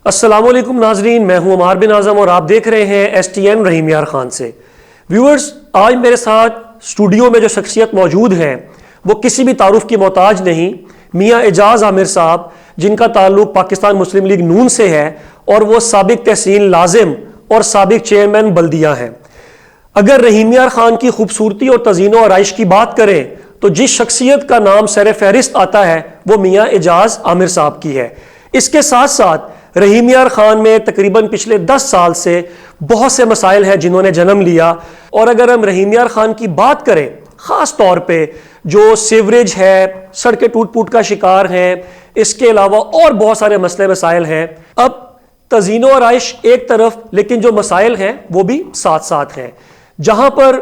السلام علیکم ناظرین، میں ہوں عمار بن اعظم اور آپ دیکھ رہے ہیں ایس ٹی این رحیم یار خان سے۔ ویورز، آج میرے ساتھ اسٹوڈیو میں جو شخصیت موجود ہیں وہ کسی بھی تعارف کی محتاج نہیں، میاں اعجاز عامر صاحب، جن کا تعلق پاکستان مسلم لیگ نون سے ہے اور وہ سابق تحصیل لازم اور سابق چیئرمین بلدیہ ہیں۔ اگر رحیم یار خان کی خوبصورتی اور تزئین و آرائش کی بات کریں تو جس شخصیت کا نام سر فہرست آتا ہے وہ میاں اعجاز عامر صاحب کی ہے۔ اس کے ساتھ ساتھ رحیم یار خان میں تقریباً پچھلے 10 سال سے بہت سے مسائل ہیں جنہوں نے جنم لیا، اور اگر ہم رحیم یار خان کی بات کریں خاص طور پہ جو سیوریج ہے، سڑکیں ٹوٹ پوٹ کا شکار ہیں، اس کے علاوہ اور بہت سارے مسئلے مسائل ہیں۔ اب تزئین و آرائش ایک طرف، لیکن جو مسائل ہیں وہ بھی ساتھ ساتھ ہیں۔ جہاں پر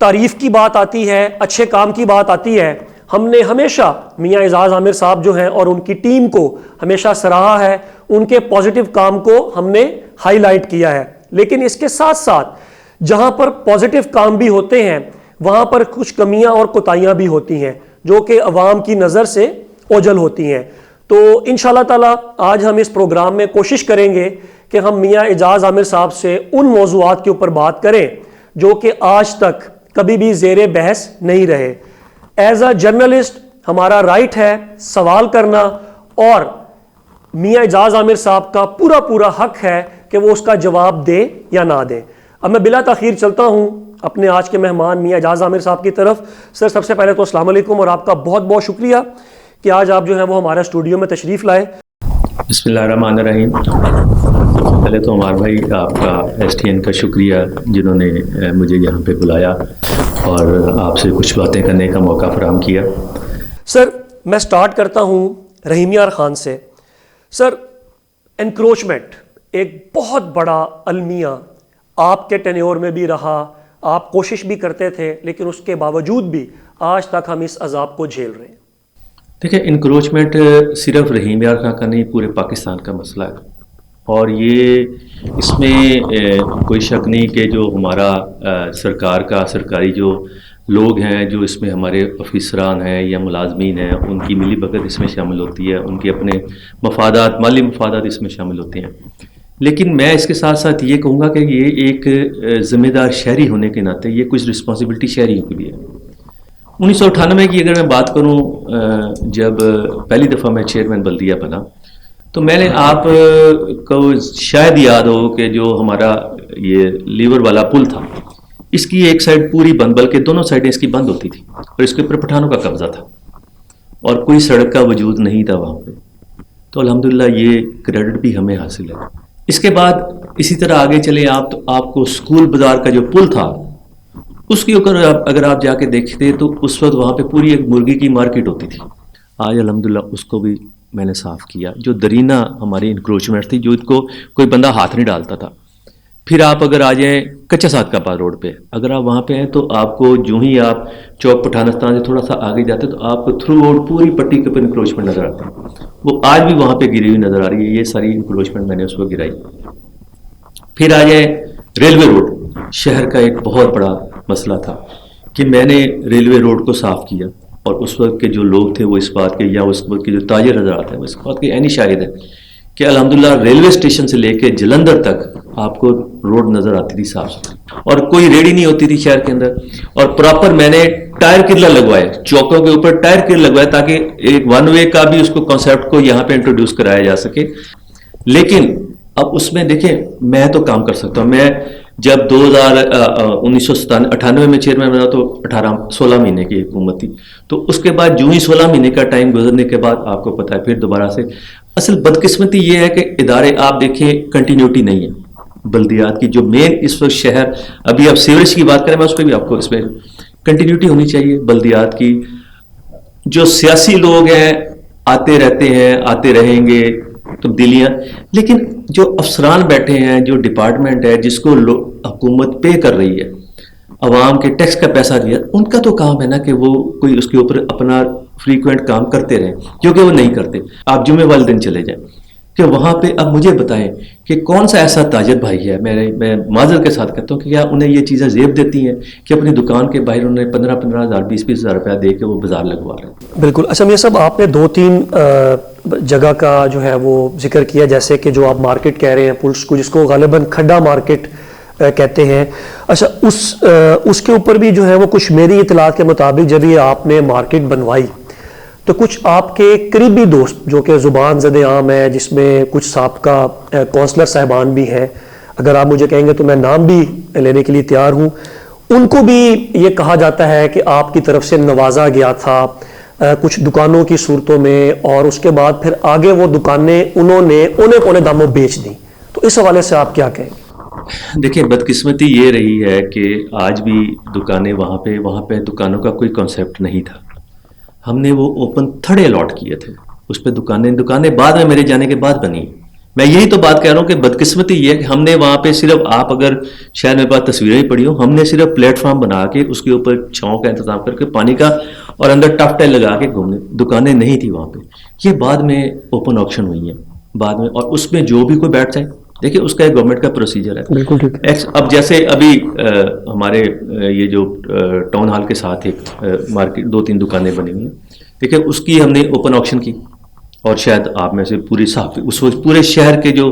تعریف کی بات آتی ہے، اچھے کام کی بات آتی ہے، ہم نے ہمیشہ میاں اعجاز عامر صاحب جو ہیں اور ان کی ٹیم کو ہمیشہ سراہا ہے، ان کے پازیٹیو کام کو ہم نے ہائی لائٹ کیا ہے۔ لیکن اس کے ساتھ ساتھ جہاں پر پازیٹیو کام بھی ہوتے ہیں وہاں پر کچھ کمیاں اور کوتاہیاں بھی ہوتی ہیں جو کہ عوام کی نظر سے اوجھل ہوتی ہیں۔ تو انشاءاللہ تعالی آج ہم اس پروگرام میں کوشش کریں گے کہ ہم میاں اعجاز عامر صاحب سے ان موضوعات کے اوپر بات کریں جو کہ آج تک کبھی بھی زیر بحث نہیں رہے۔ ایز اے جرنلسٹ ہمارا رائٹ ہے سوال کرنا، اور میاں اعجاز عامر صاحب کا پورا حق ہے کہ وہ اس کا جواب دے یا نہ دے۔ اب میں بلا تاخیر چلتا ہوں اپنے آج کے مہمان میاں اعجاز عامر صاحب کی طرف۔ سر، سب سے پہلے تو السلام علیکم اور آپ کا بہت بہت شکریہ کہ آج آپ جو ہے وہ ہمارے اسٹوڈیو میں تشریف لائے۔ بسم اللہ الرحمن الرحیم۔ پہلے تو عمار بھائی آپ کا ایس ٹی این کا شکریہ جنہوں نے مجھے یہاں پہ بلایا اور آپ سے کچھ باتیں کرنے کا موقع فراہم کیا۔ سر، میں سٹارٹ کرتا ہوں رحیم یار خان سے۔ سر، انکروچمنٹ ایک بہت بڑا المیہ آپ کے ٹینیور میں بھی رہا، آپ کوشش بھی کرتے تھے، لیکن اس کے باوجود بھی آج تک ہم اس عذاب کو جھیل رہے ہیں۔ دیکھیں، انکروچمنٹ صرف رحیم یار خان کا نہیں، پورے پاکستان کا مسئلہ ہے، اور یہ اس میں کوئی شک نہیں کہ جو ہمارا سرکار کا سرکاری جو لوگ ہیں، جو اس میں ہمارے افسران ہیں یا ملازمین ہیں، ان کی ملی بھگت اس میں شامل ہوتی ہے، ان کے اپنے مفادات، مالی مفادات اس میں شامل ہوتے ہیں۔ لیکن میں اس کے ساتھ ساتھ یہ کہوں گا کہ یہ ایک ذمہ دار شہری ہونے کے ناطے یہ کچھ رسپانسبلٹی شہریوں کے لیے ہے۔ 1998 کی اگر میں بات کروں، جب پہلی دفعہ میں چیئرمین بلدیہ بنا تو میں نے آپ کو شاید یاد ہو کہ جو ہمارا یہ لیور والا پل تھا، اس کی ایک سائڈ پوری بند، بلکہ دونوں سائڈیں اس کی بند ہوتی تھی، اور اس کے اوپر پٹھانوں کا قبضہ تھا اور کوئی سڑک کا وجود نہیں تھا وہاں پہ۔ تو الحمدللہ یہ کریڈٹ بھی ہمیں حاصل ہے۔ اس کے بعد اسی طرح آگے چلے آپ تو آپ کو اسکول بازار کا جو پل تھا اس کے اوپر اگر آپ جا کے دیکھتے تو اس وقت وہاں پہ پوری ایک مرغی کی مارکیٹ ہوتی تھی۔ آج الحمدللہ اس کو بھی میں نے صاف کیا۔ جو درینہ ہماری انکروچمنٹ تھی، جو اس کو کوئی بندہ ہاتھ نہیں ڈالتا تھا۔ پھر آپ اگر آ جائیں کچا سات کا پاس روڈ پہ، اگر آپ وہاں پہ ہیں تو آپ کو جو ہی آپ چوک پٹھانستان سے تھوڑا سا آگے جاتے تو آپ کو تھرو آؤٹ پوری پٹی کے اوپر انکروچمنٹ نظر آتی ہے۔ وہ آج بھی وہاں پہ گری ہوئی نظر آ رہی ہے۔ یہ ساری انکروچمنٹ میں نے اس کو گرائی۔ پھر آ جائیں ریلوے روڈ، شہر کا ایک بہت بڑا مسئلہ تھا کہ میں نے ریلوے روڈ کو صاف کیا، اور اس وقت کے جو لوگ تھے وہ اس بات کے، یا اس وقت کے جو تاجر حضرات ہیں وہ اس بات کے عینی شاہد ہیں کہ الحمدللہ ریلوے اسٹیشن سے لے کے جلندر تک آپ کو روڈ نظر آتی تھی صاف ستھری، اور کوئی ریڑی نہیں ہوتی تھی شہر کے اندر، اور پراپر میں نے ٹائر کرلر لگوائے، چوکوں کے اوپر ٹائر کرلر لگوائے تاکہ ایک ون وے کا بھی اس کو کانسیپٹ کو یہاں پہ انٹروڈیوس کرایا جا سکے۔ لیکن اب اس میں دیکھیں، میں تو کام کر سکتا ہوں۔ میں جب 1998 میں چیئرمین بنا تو 16 مہینے کی حکومت تھی، تو اس کے بعد جو ہی 16 مہینے کا ٹائم گزرنے کے بعد آپ کو پتہ ہے پھر دوبارہ سے اصل بدقسمتی یہ ہے کہ ادارے آپ دیکھیں کنٹینیوٹی نہیں ہے بلدیات کی۔ جو مین اس وقت شہر، ابھی آپ سیوریج کی بات کریں، میں اس پہ بھی آپ کو اس میں کنٹینیوٹی ہونی چاہیے بلدیات کی۔ جو سیاسی لوگ ہیں آتے رہتے ہیں، آتے رہیں گے تبدیلیاں، لیکن جو افسران بیٹھے ہیں، جو ڈپارٹمنٹ ہے جس کو حکومت پے کر رہی ہے، عوام کے ٹیکس کا پیسہ دیا، ان کا تو کام ہے نا کہ وہ کوئی اس کے اوپر اپنا فریکوینٹ کام کرتے رہیں، کیونکہ وہ نہیں کرتے۔ آپ جمعے والے دن چلے جائیں کہ وہاں پہ اب مجھے بتائیں کہ کون سا ایسا تاجر بھائی ہے، میں معذرت کے ساتھ کہتا ہوں کہ کیا انہیں یہ چیزیں زیب دیتی ہیں کہ اپنی دکان کے باہر انہیں 15,000 20,000 روپیہ دے کے وہ بازار لگوا رہے ہیں۔ بالکل۔ اچھا میاں صاحب، آپ نے 2-3 جگہ کا جو ہے وہ ذکر کیا، جیسے کہ جو آپ مارکیٹ کہہ رہے ہیں پلس کو، جس کو غالباً کھڈا مارکیٹ کہتے ہیں. اچھا اس کے اوپر بھی جو ہے وہ کچھ میری اطلاعات کے مطابق جب یہ آپ نے مارکیٹ بنوائی تو کچھ آپ کے قریبی دوست جو کہ زبان زد عام ہے، جس میں کچھ سابقہ کونسلر صاحبان بھی ہیں، اگر آپ مجھے کہیں گے تو میں نام بھی لینے کے لیے تیار ہوں، ان کو بھی یہ کہا جاتا ہے کہ آپ کی طرف سے نوازا گیا تھا کچھ دکانوں کی صورتوں میں، اور اس کے بعد پھر آگے وہ دکانیں انہوں نے اونے پونے داموں بیچ دیں. تو اس حوالے سے آپ کیا کہیں گے؟ دیکھیں، بدقسمتی یہ رہی ہے کہ آج بھی دکانیں وہاں پہ دکانوں کا کوئی کانسیپٹ نہیں تھا. ہم نے وہ اوپن تھڑے الاٹ کیے تھے، اس پہ دکانیں بعد میں میرے جانے کے بعد بنی. میں یہی تو بات کہہ رہا ہوں کہ بدقسمتی یہ ہے کہ ہم نے وہاں پہ صرف، آپ اگر شاید میرے پاس تصویریں ہی پڑی ہوں، ہم نے صرف پلیٹ فارم بنا کے اس کے اوپر چھاؤں کا انتظام کر کے پانی کا اور اندر ٹف ٹائل لگا کے گھومنے، دکانیں نہیں تھی وہاں پہ. یہ بعد میں اوپن آکشن ہوئی ہیں بعد میں، اور اس میں جو بھی کوئی بیٹھ جائے، دیکھیں اس کا ایک گورنمنٹ کا پروسیجر ہے. بالکل ٹھیک. اب جیسے ابھی ہمارے یہ جو ٹاؤن ہال کے ساتھ ایک مارکیٹ 2-3 دکانیں بنی ہوئی ہیں، دیکھیں اس کی ہم نے اوپن آکشن کی، اور شاید آپ میں سے پوری صحافی اس وقت پورے شہر کے جو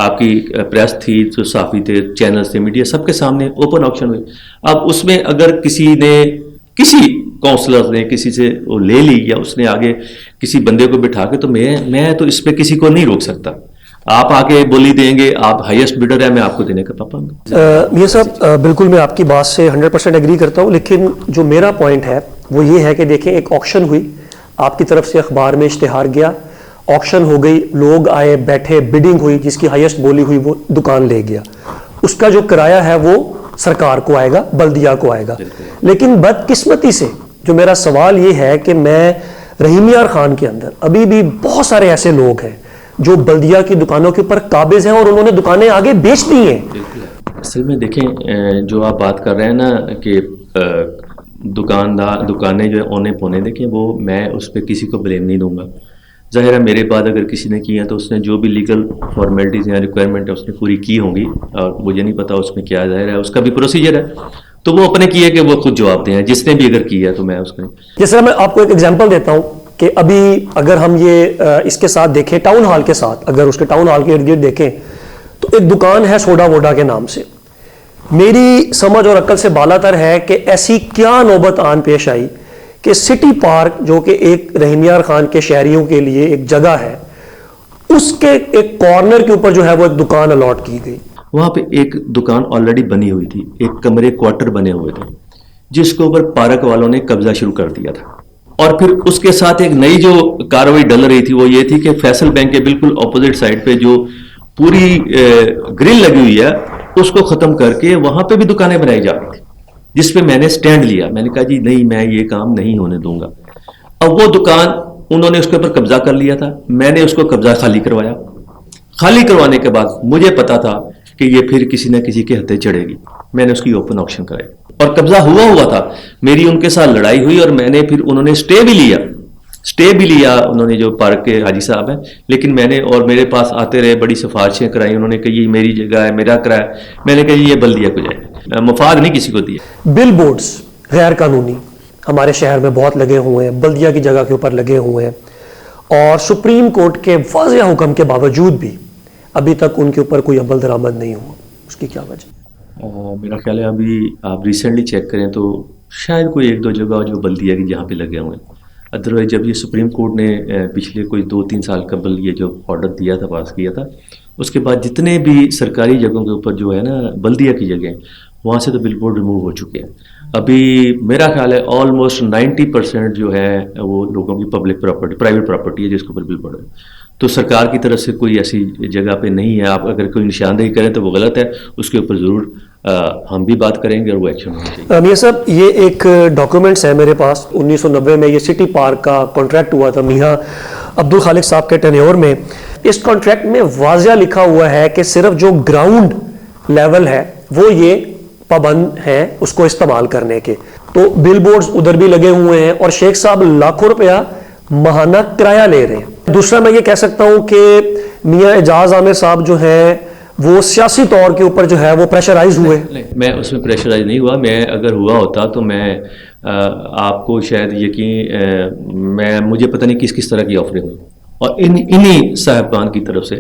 آپ کی پریس تھی، جو صحافی تھے، چینلز تھے، میڈیا، سب کے سامنے اوپن آکشن ہوئی. اب اس میں اگر کسی کونسلر نے کسی سے وہ لے لی، یا اس نے آگے کسی بندے کو بٹھا کے، تو میں تو اس پہ کسی کو نہیں روک سکتا. آپ آگے بولی دیں گے، آپ ہائیسٹ بیڈر ہیں، میں آپ کو دینے کا پابند ہوں. یہ صاحب بالکل میں آپ کی بات سے 100% ایگری کرتا ہوں، لیکن جو میرا پوائنٹ ہے وہ یہ ہے کہ دیکھیں ایک آکشن ہوئی، آپ کی طرف سے اخبار میں اشتہار گیا، آکشن ہو گئی، لوگ آئے بیٹھے، بیڈنگ ہوئی، جس کی ہائیسٹ بولی ہوئی وہ دکان لے گیا. اس کا جو کرایہ ہے وہ سرکار کو آئے گا، بلدیہ کو آئے گا. لیکن بدقسمتی سے جو میرا سوال یہ ہے کہ میں رحیم یار خان کے اندر ابھی بھی بہت سارے ایسے لوگ ہیں جو بلدیہ کی دکانوں کے اوپر قابض ہیں اور انہوں نے دکانیں آگے بیچ دی ہیں. اصل میں دیکھیں، جو آپ بات کر رہے ہیں نا کہ دکانیں جو اونے پونے، دیکھیں وہ میں اس پہ کسی کو بلیم نہیں دوں گا. ظاہر ہے میرے بعد اگر کسی نے کی ہے تو اس نے جو بھی لیگل فارمیلٹیز یا ریکوائرمنٹ ہے اس نے پوری کی ہوں گی، اور مجھے نہیں پتا اس میں کیا ظاہر ہے، اس کا بھی پروسیجر ہے، تو وہ اپنے کیے کہ وہ خود جواب دیں. جس نے بھی اگر کیا تو میں اس کو، جس طرح میں آپ کو ایک ایگزامپل دیتا ہوں کہ ابھی اگر ہم یہ اس کے ساتھ دیکھیں، ٹاؤن ہال کے ساتھ، اگر اس کے ٹاؤن ہال کے ارد گرد دیکھیں تو ایک دکان ہے سوڈا ووڈا کے نام سے. میری سمجھ اور عقل سے بالا تر ہے کہ ایسی کیا نوبت آن پیش آئی کہ سٹی پارک جو کہ ایک رحیم یار خان کے شہریوں کے لیے ایک جگہ ہے، اس کے ایک کارنر کے اوپر جو ہے وہ ایک دکان الاٹ کی گئی. وہاں پہ ایک دکان آلریڈی بنی ہوئی تھی، ایک کمرے کوارٹر بنے ہوئے تھے، جس کے اوپر پارک والوں نے قبضہ شروع کر دیا تھا. اور پھر اس کے ساتھ ایک نئی جو کارروائی ڈل رہی تھی وہ یہ تھی کہ فیصل بینک کے بالکل اپوزٹ سائڈ پہ جو پوری گرل لگی ہوئی ہے اس کو ختم کر کے وہاں پہ بھی دکانیں بنائی جا رہی تھی، جس پہ میں نے سٹینڈ لیا. میں نے کہا جی نہیں، میں یہ کام نہیں ہونے دوں گا. اب وہ دکان انہوں نے اس کے اوپر قبضہ کر لیا تھا، میں نے اس کو قبضہ خالی کروایا. خالی کروانے کے بعد مجھے پتا تھا کہ یہ پھر کسی نہ کسی کے ہتھے چڑھے گی، میں نے اس کی اوپن آکشن کرائی اور قبضہ ہوا تھا. میری ان کے ساتھ لڑائی ہوئی اور میں نے پھر انہوں نے سٹے بھی لیا انہوں نے جو پارک کے حاجی صاحب ہیں، لیکن میں نے اور میرے پاس آتے رہے، بڑی سفارشیں کرائی. انہوں نے کہا یہ میری جگہ ہے، میرا کرایہ. میں نے کہا یہ بلدیہ کو جائے، مفاد نہیں کسی کو دیا. بل بورڈز غیر قانونی ہمارے شہر میں بہت لگے ہوئے ہیں، بلدیہ کی جگہ کے اوپر لگے ہوئے ہیں، اور سپریم کورٹ کے واضح حکم کے باوجود بھی ابھی تک ان کے اوپر کوئی عمل درآمد نہیں ہوا. اس کی کیا وجہ؟ میرا خیال ہے ابھی آپ ریسنٹلی چیک کریں تو شاید کوئی 1-2 جگہ جو بلدیہ کی جہاں پہ لگے ہوئے ہیں. ادروائز جب یہ سپریم کورٹ نے پچھلے کوئی 2-3 سال قبل یہ جو آرڈر دیا تھا، پاس کیا تھا، اس کے بعد جتنے بھی سرکاری جگہوں کے اوپر جو ہے نا بلدیہ کی جگہیں، وہاں سے تو بل بورڈ ریموو ہو چکے ہیں. ابھی میرا خیال ہے آلموسٹ 90% جو ہے وہ لوگوں کی پبلک پراپرٹی، پرائیویٹ پراپرٹی ہے جس کے اوپر بل بورڈ ہے. تو سرکار کی طرف سے کوئی ایسی جگہ پہ نہیں ہے. آپ اگر کوئی نشاندہی کریں تو وہ غلط ہے، اس کے اوپر ضرور ہم بھی بات کریں گے اور وہ ایکشن ہونا چاہیے. میاں صاحب یہ ایک ڈاکومنٹس ہے میرے پاس، 1990 میں یہ سٹی پارک کا کانٹریکٹ ہوا تھا میاں عبد الخالق صاحب کے ٹینیور میں. اس کانٹریکٹ میں واضح لکھا ہوا ہے کہ صرف جو گراؤنڈ لیول ہے وہ یہ پابند ہیں اس کو استعمال کرنے کے. تو بل بورڈز ادھر بھی لگے ہوئے ہیں اور شیخ صاحب لاکھوں روپیہ ماہانہ کرایہ لے رہے ہیں. دوسرا میں یہ کہہ سکتا ہوں کہ میاں اعجاز عامر صاحب جو ہیں وہ سیاسی طور کے اوپر جو ہے وہ پریشرائز ہوئے. میں اس میں پریشرائز نہیں ہوا. میں اگر ہوا ہوتا تو میں آپ کو شاید یقین، مجھے پتہ نہیں کس طرح کی آفرنگ ہوئی. اور انہی صاحبان کی طرف سے.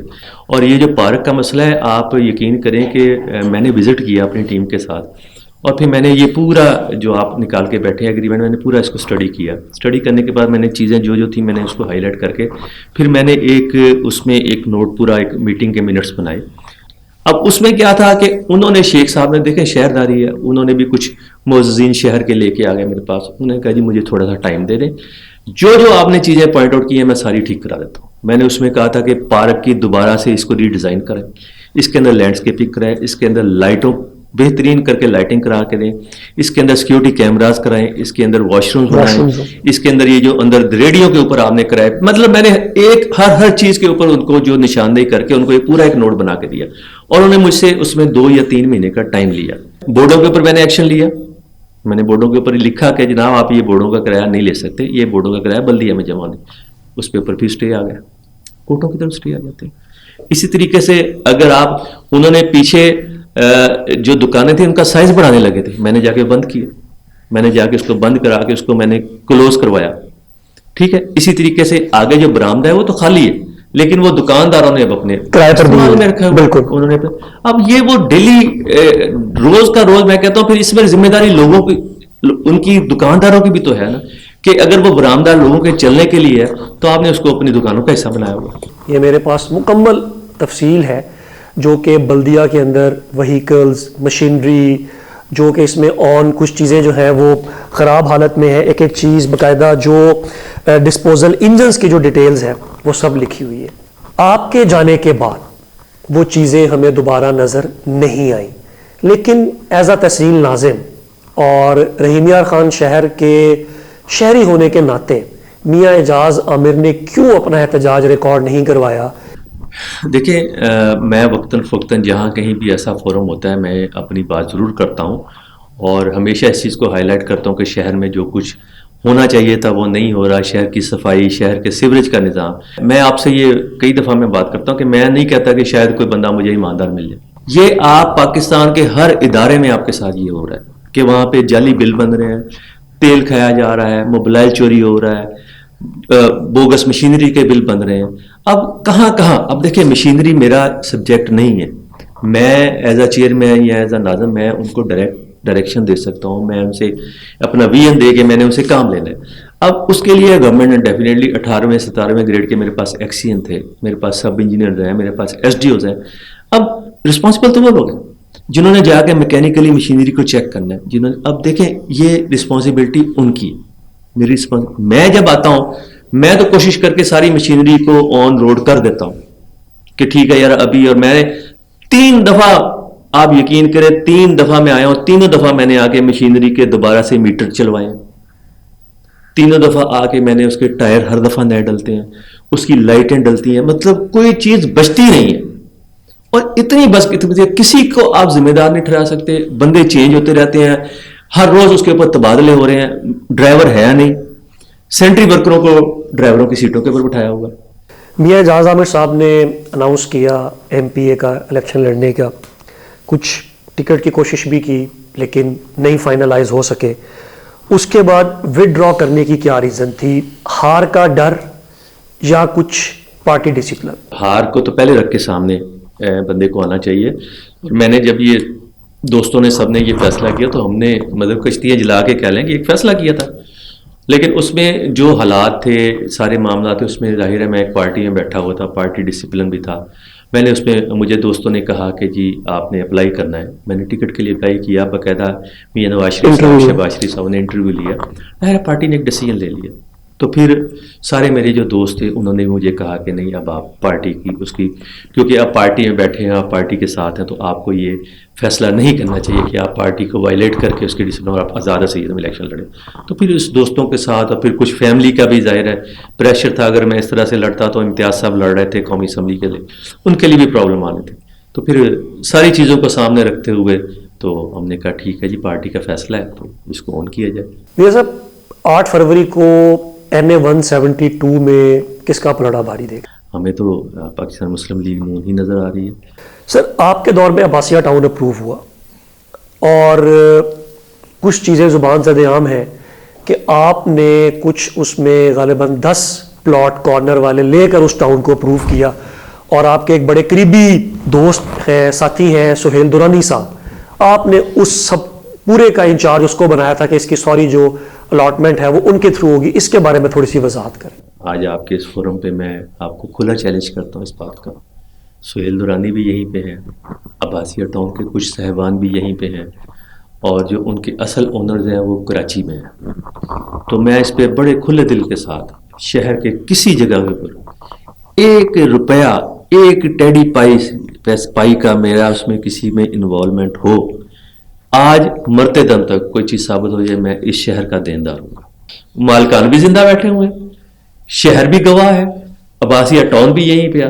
اور یہ جو پارک کا مسئلہ ہے، آپ یقین کریں کہ میں نے وزٹ کیا اپنی ٹیم کے ساتھ، اور پھر میں نے یہ پورا جو آپ نکال کے بیٹھے ہیں ایگریمنٹ، میں نے پورا اس کو اسٹڈی کیا. اسٹڈی کرنے کے بعد میں نے چیزیں جو تھیں میں نے اس کو ہائی لائٹ کر کے پھر میں نے اس میں ایک نوٹ پورا ایک میٹنگ کے منٹس بنائے. اب اس میں کیا تھا کہ انہوں نے شیخ صاحب نے دیکھیں شہرداری ہے، انہوں نے بھی کچھ معززین شہر کے لے کے آ گئے میرے پاس. انہوں نے کہا جی مجھے تھوڑا سا ٹائم دے دیں، جو آپ نے چیزیں پوائنٹ آؤٹ کی ہیں میں ساری ٹھیک کرا دیتا ہوں. میں نے اس میں کہا تھا کہ پارک کی دوبارہ سے اس کو ری ڈیزائن کریں، اس کے اندر لینڈسکیپنگ کرائیں، اس کے اندر لائٹوں بہترین کر کے لائٹنگ کرا کے دیں، اس کے اندر سیکیورٹی کیمراز کرائیں، اس کے اندر واش رومز بنائیں، اس کے اندر یہ جو اندر ریڈیو کے اوپر آپ نے کرائے. مطلب میں نے ایک ہر چیز کے اوپر ان کو جو نشاندہی کر کے ان کو ایک پورا ایک نوٹ بنا کے دیا، اور انہوں نے مجھ سے اس میں 2 یا 3 مہینے کا ٹائم لیا. بورڈوں کے اوپر میں نے ایکشن لیا. میں نے بورڈوں کے اوپر لکھا کہ جناب آپ یہ بورڈوں کا کرایہ نہیں لے سکتے، یہ بورڈوں کا کرایہ بلدیہ میں جمع دیں. اس کے اوپر بھی اسٹے آ گیا، کورٹوں کی طرف اسٹے آ جاتے ہیں. اسی طریقے سے اگر انہوں نے پیچھے جو دکانیں تھیں ان کا سائز بڑھانے لگے تھے، میں نے جا کے بند کیا، میں نے جا کے اس کو بند کرا کے اس کو میں نے کلوز کروایا. ٹھیک ہے. اسی طریقے سے آگے جو برآمدہ ہے وہ تو خالی ہے، لیکن وہ دکانداروں نے اب اپنے کرایہ پر میں رکھا. بالکل انہوں نے اب یہ وہ ڈیلی روز کا روز میں کہتا ہوں. پھر اس میں ذمہ داری لوگوں کی، ان کی دکانداروں کی بھی تو ہے نا، کہ اگر وہ برآمدہ لوگوں کے چلنے کے لیے ہے تو آپ نے اس کو اپنی دکانوں کا حصہ بنایا ہوا. یہ میرے پاس مکمل تفصیل ہے جو کہ بلدیہ کے اندر وہیکلز، مشینری، جو کہ اس میں کچھ چیزیں جو ہیں وہ خراب حالت میں ہے، ایک ایک چیز باقاعدہ جو ڈسپوزل انجنز کی جو ڈیٹیلز ہیں وہ سب لکھی ہوئی ہے. آپ کے جانے کے بعد وہ چیزیں ہمیں دوبارہ نظر نہیں آئیں، لیکن ایز اے تحصیل ناظم اور رحیم یار خان شہر کے شہری ہونے کے ناطے میاں اعجاز عامر نے کیوں اپنا احتجاج ریکارڈ نہیں کروایا؟ دیکھیں میں وقتاً فوقتاً جہاں کہیں بھی ایسا فورم ہوتا ہے میں اپنی بات ضرور کرتا ہوں، اور ہمیشہ اس چیز کو ہائی لائٹ کرتا ہوں کہ شہر میں جو کچھ ہونا چاہیے تھا وہ نہیں ہو رہا. شہر کی صفائی، شہر کے سیوریج کا نظام. میں آپ سے یہ کئی دفعہ میں بات کرتا ہوں کہ میں نہیں کہتا کہ شاید کوئی بندہ مجھے ایماندار مل جائے. یہ آپ پاکستان کے ہر ادارے میں آپ کے ساتھ یہ ہو رہا ہے کہ وہاں پہ جعلی بل بن رہے ہیں، تیل کھایا جا رہا ہے، موبائل چوری ہو رہا ہے، بوگس مشینری کے بل بن رہے ہیں. اب کہاں اب دیکھیں مشینری میرا سبجیکٹ نہیں ہے. میں ایز اے چیئرمین یا ایز اے ناظم میں ان کو ڈائریکشن دے سکتا ہوں، میں ان سے اپنا ویژن دے کے میں نے ان سے کام لینا ہے. اب اس کے لیے گورنمنٹ نے ڈیفینیٹلی 18ویں 17ویں گریڈ کے میرے پاس ایکسین تھے، میرے پاس سب انجینئرز ہیں، میرے پاس ایس ڈی اوز ہیں. اب رسپانسبل تو وہ لوگ ہیں جنہوں نے جا کے میکینیکلی مشینری کو چیک کرنا ہے، اب دیکھیں یہ رسپانسبلٹی ان کی میری میں جب آتا ہوں میں تو کوشش کر کے ساری مشینری کو آن روڈ کر دیتا ہوں کہ ٹھیک ہے یار ابھی. اور میں نے 3 دفعہ، آپ یقین کریں 3 دفعہ میں آیا ہوں، 3 دفعہ میں نے آ کے مشینری کے دوبارہ سے میٹر چلوائے، 3 دفعہ آ کے میں نے اس کے ٹائر ہر دفعہ نئے ڈلتے ہیں، اس کی لائٹیں ڈلتی ہیں، مطلب کوئی چیز بچتی نہیں ہے. اور اتنی بس کسی کو آپ ذمہ دار نہیں ٹھہرا سکتے. بندے چینج ہوتے رہتے ہیں، ہر روز اس کے اوپر تبادلے ہو رہے ہیں، ڈرائیور ہے نہیں، سینٹری ورکروں کو ڈرائیوروں کی سیٹوں کے اوپر بٹھایا ہوا. میاں اعجاز عامر صاحب نے اناؤنس کیا ایم پی اے کا الیکشن لڑنے کا، کچھ ٹکٹ کی کوشش بھی کی لیکن نہیں فائنلائز ہو سکے. اس کے بعد وڈرا کرنے کی کیا ریزن تھی؟ ہار کا ڈر یا کچھ پارٹی ڈسپلن؟ ہار کو تو پہلے رکھ کے سامنے بندے کو آنا چاہیے. میں نے جب یہ دوستوں نے سب نے یہ فیصلہ کیا تو ہم نے مطلب کشتیاں جلا کے کہہ لیں کہ ایک فیصلہ کیا تھا، لیکن اس میں جو حالات تھے، سارے معاملات تھے، اس میں ظاہر ہے میں ایک پارٹی میں بیٹھا ہوا تھا، پارٹی ڈسپلن بھی تھا. میں نے اس میں مجھے دوستوں نے کہا کہ جی آپ نے اپلائی کرنا ہے. میں نے ٹکٹ کے لیے اپلائی کیا، باقاعدہ میاں نواز شریف صاحب، شہباز شریف صاحب نے انٹرویو لیا، ظاہر پارٹی نے ایک ڈیسیجن لے لیا. تو پھر سارے میرے جو دوست تھے انہوں نے مجھے کہا کہ نہیں اب آپ پارٹی کی اس کی، کیونکہ آپ پارٹی میں بیٹھے ہیں، آپ پارٹی کے ساتھ ہیں، تو آپ کو یہ فیصلہ نہیں کرنا چاہیے کہ آپ پارٹی کو وائلیٹ کر کے اس کے ڈسپلن اور آپ آزاد سے الیکشن لڑیں. تو پھر اس دوستوں کے ساتھ اور پھر کچھ فیملی کا بھی ظاہر ہے پریشر تھا. اگر میں اس طرح سے لڑتا تو امتیاز صاحب لڑ رہے تھے قومی اسمبلی کے لیے، ان کے لیے بھی پرابلم آنے تھے. تو پھر ساری چیزوں کو سامنے رکھتے ہوئے تو ہم نے کہا ٹھیک ہے جی پارٹی کا فیصلہ ہے تو اس کو آن کیا جائے. میاں صاحب 8 فروری کو NA 172 میں کس کا پلڑا بھاری دے گا؟ ہمیں تو پاکستان مسلم لیگ نون ہی نظر آ رہی ہے. سر آپ کے دور میں عباسیہ ٹاؤن اپروو ہوا اور کچھ چیزیں زبان زد عام ہیں کہ آپ نے کچھ اس میں غالباً 10 پلاٹ کارنر والے لے کر اس ٹاؤن کو اپروو کیا، اور آپ کے ایک بڑے قریبی دوست ہیں، ساتھی ہیں سہیل درانی صاحب، آپ نے اس سب پورے کا انچارج اس کو بنایا تھا کہ اس کی ساری جو الاٹمنٹ ہے وہ ان کے تھرو ہوگی. اس کے بارے میں تھوڑی سی وضاحت کریں. آج آپ کے اس فورم پہ میں آپ کو کھلا چیلنج کرتا ہوں اس بات کا. سہیل درانی بھی یہیں پہ ہیں، عباسیہ ٹاؤن کے کچھ صاحبان بھی یہیں پہ ہیں، اور جو ان کے اصل اونرز ہیں وہ کراچی میں ہیں. تو میں اس پہ بڑے کھلے دل کے ساتھ شہر کے کسی جگہ پر 1 روپیہ 1 ٹیڈی پائی کا میرا اس میں کسی میں انوالومنٹ ہو، آج مرتے دم تک کوئی چیز ثابت ہو جائے، میں اس شہر کا دیندار ہوں گا. مالکان بھی زندہ بیٹھے ہوئے، شہر بھی گواہ ہے، عباسیہ ٹاؤن بھی یہیں پہ.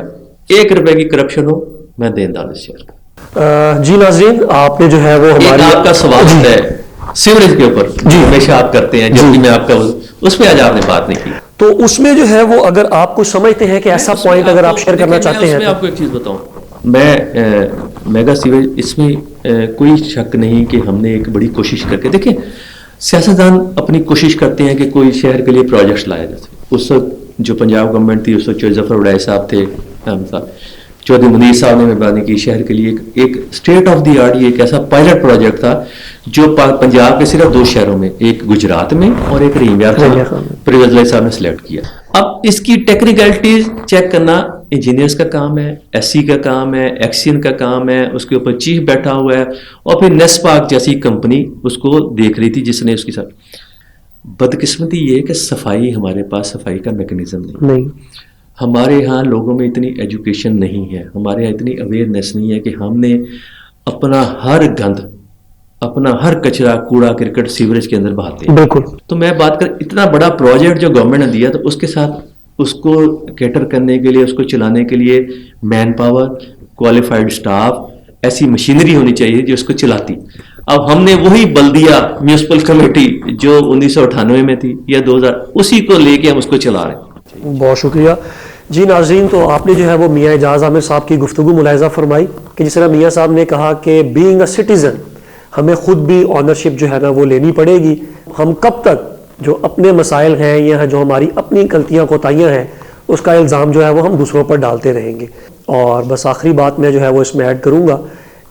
1 روپے کی کرپشن ہو، میں دیندار اس شہر کا. جی ناظرین، آپ نے جو ہے وہ ہماری آپ کا سوال ہے سیوریج کے اوپر جی ہمیشہ آپ کرتے ہیں، جب بھی میں آپ کا اس میں آج آپ نے بات نہیں کی. تو اس میں جو ہے وہ اگر آپ کو سمجھتے ہیں کہ ایسا پوائنٹ اگر آپ شیئر کرنا چاہتے ہیں میں آپ کو ایک چیز بتاؤں. میں میگا سیوریج، اس میں کوئی شک نہیں کہ ہم نے ایک بڑی کوشش کر کے دیکھیں. سیاستدان اپنی کوشش کرتے ہیں کہ کوئی شہر کے لیے پروجیکٹس لائے جاتے. اس وقت جو پنجاب گورنمنٹ تھی اس وقت چودھری ظفر وڈائی صاحب تھے، چودھری منیر صاحب نے مہربانی کی شہر کے لیے ایک اسٹیٹ آف دی آرٹ، یہ ایک ایسا پائلٹ پروجیکٹ تھا جو پنجاب کے صرف 2 شہروں میں، ایک گجرات میں اور ایک رحیم یار خان، پرویز لائی صاحب نے سلیکٹ کیا. اب اس کی ٹیکنیکلٹیز چیک کرنا انجینئرز کا کام ہے، ایس سی کا کام ہے، ایکسین کا کام ہے، اس کے اوپر چیف بیٹھا ہوا ہے، اور پھر نیسپاک جیسی کمپنی اس کو دیکھ رہی تھی جس نے اس کی ساتھ. بدقسمتی یہ ہے کہ صفائی، ہمارے پاس صفائی کا میکنزم نہیں. ہمارے ہاں لوگوں میں اتنی ایجوکیشن نہیں ہے، ہمارے ہاں اتنی اویئرنیس نہیں ہے کہ ہم نے اپنا ہر گند، اپنا ہر کچرا، کوڑا کرکٹ سیوریج کے اندر بہاتے ہیں. بالکل. تو میں بات کر اتنا بڑا پروجیکٹ جو گورنمنٹ نے دیا، تو اس کے ساتھ اس کو کیٹر کرنے کے لیے، اس کو چلانے کے لیے مین پاور، کوالیفائڈ سٹاف، ایسی مشینری ہونی چاہیے جو اس کو چلاتی. اب ہم نے وہی بلدیہ میونسپل کمیٹی جو 1998 میں تھی یا 2000، اسی کو لے کے ہم اس کو چلا رہے ہیں. بہت شکریہ. جی ناظرین، تو آپ نے جو ہے وہ میاں اعجاز عامر صاحب کی گفتگو ملاحظہ فرمائی کہ جس طرح میاں صاحب نے کہا کہ بینگ اے سٹیزن ہمیں خود بھی آنرشپ جو ہے نا وہ لینی پڑے گی. ہم کب تک جو اپنے مسائل ہیں یا جو ہماری اپنی غلطیاں کوتاہیاں ہیں اس کا الزام جو ہے وہ ہم دوسروں پر ڈالتے رہیں گے. اور بس آخری بات میں جو ہے وہ اس میں ایڈ کروں گا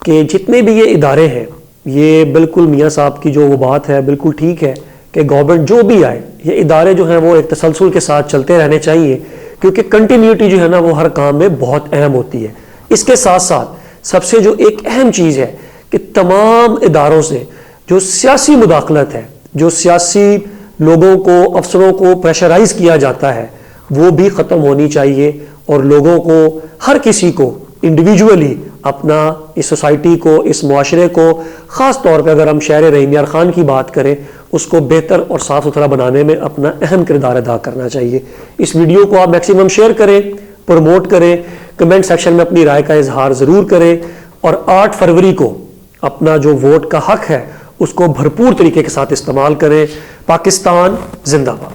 کہ جتنے بھی یہ ادارے ہیں، یہ بالکل میاں صاحب کی جو وہ بات ہے بالکل ٹھیک ہے کہ گورنمنٹ جو بھی آئے، یہ ادارے جو ہیں وہ ایک تسلسل کے ساتھ چلتے رہنے چاہیے، کیونکہ کنٹینیوٹی جو ہے نا وہ ہر کام میں بہت اہم ہوتی ہے. اس کے ساتھ ساتھ سب سے جو ایک اہم چیز ہے کہ تمام اداروں سے جو سیاسی مداخلت ہے، جو سیاسی لوگوں کو، افسروں کو پریشرائز کیا جاتا ہے، وہ بھی ختم ہونی چاہیے، اور لوگوں کو، ہر کسی کو انڈیویجولی اپنا اس سوسائٹی کو، اس معاشرے کو، خاص طور پہ اگر ہم شہر رحیم یار خان کی بات کریں، اس کو بہتر اور صاف ستھرا بنانے میں اپنا اہم کردار ادا کرنا چاہیے. اس ویڈیو کو آپ میکسیمم شیئر کریں، پروموٹ کریں، کمنٹ سیکشن میں اپنی رائے کا اظہار ضرور کریں، اور 8 فروری کو اپنا جو ووٹ کا حق ہے اس کو بھرپور طریقے کے ساتھ استعمال کریں. پاکستان زندہ باد.